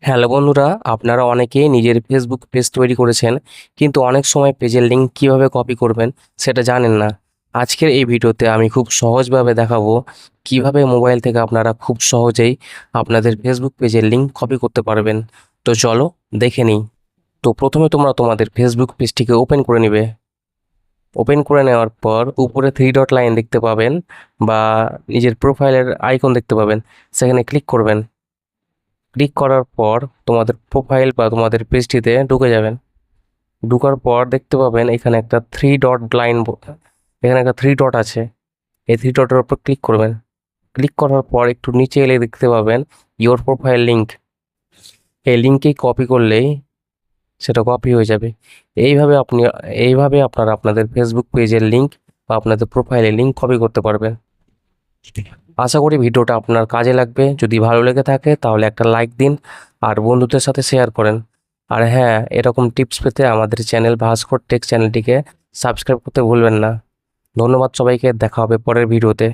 Hello বন্ধুরা, আপনারা অনেকেই নিজের ফেসবুক পেজ তৈরি করেছেন, কিন্তু অনেক সময় পেজের লিঙ্ক কিভাবে কপি করবেন সেটা জানেন না। আজকের এই ভিডিওতে আমি খুব সহজভাবে দেখাবো কিভাবে মোবাইল থেকে আপনারা খুব সহজেই আপনাদের ফেসবুক পেজের লিঙ্ক কপি করতে পারবেন। তো চলো দেখে নিই। তো প্রথমে তোমরা তোমাদের ফেসবুক পেজটিকে ওপেন করে নেবে। ওপেন করে নেওয়ার পর উপরে থ্রি ডট লাইন দেখতে পাবেন বা নিজের প্রোফাইলের আইকন দেখতে পাবেন, সেখানে ক্লিক করবেন। ক্লিক করার পর তোমাদের প্রোফাইল বা তোমাদের পেজটিতে ঢুকে যাবেন। ঢোকার পর দেখতে পাবেন এখানে একটা থ্রি ডট লাইন, এখানে একটা থ্রি ডট আছে। এই থ্রি ডটের উপর ক্লিক করবেন। ক্লিক করার পর একটু নিচে এলে দেখতে পাবেন ইওর প্রোফাইল লিঙ্ক। এই লিঙ্কে কপি করলেই সেটা কপি হয়ে যাবে। এইভাবে আপনারা আপনাদের ফেসবুক পেজের লিঙ্ক বা আপনাদের প্রোফাইলের লিঙ্ক কপি করতে পারবেন। আশা করি ভিডিওটা আপনার কাজে লাগবে। যদি ভালো লেগে থাকে তাহলে একটা লাইক দিন আর বন্ধুদের সাথে শেয়ার করেন। আর হ্যাঁ, এরকম টিপস পেতে আমাদের চ্যানেল ভাস্কর টেক চ্যানেলটিকে সাবস্ক্রাইব করতে ভুলবেন না। ধন্যবাদ সবাইকে, দেখা হবে পরের ভিডিওতে।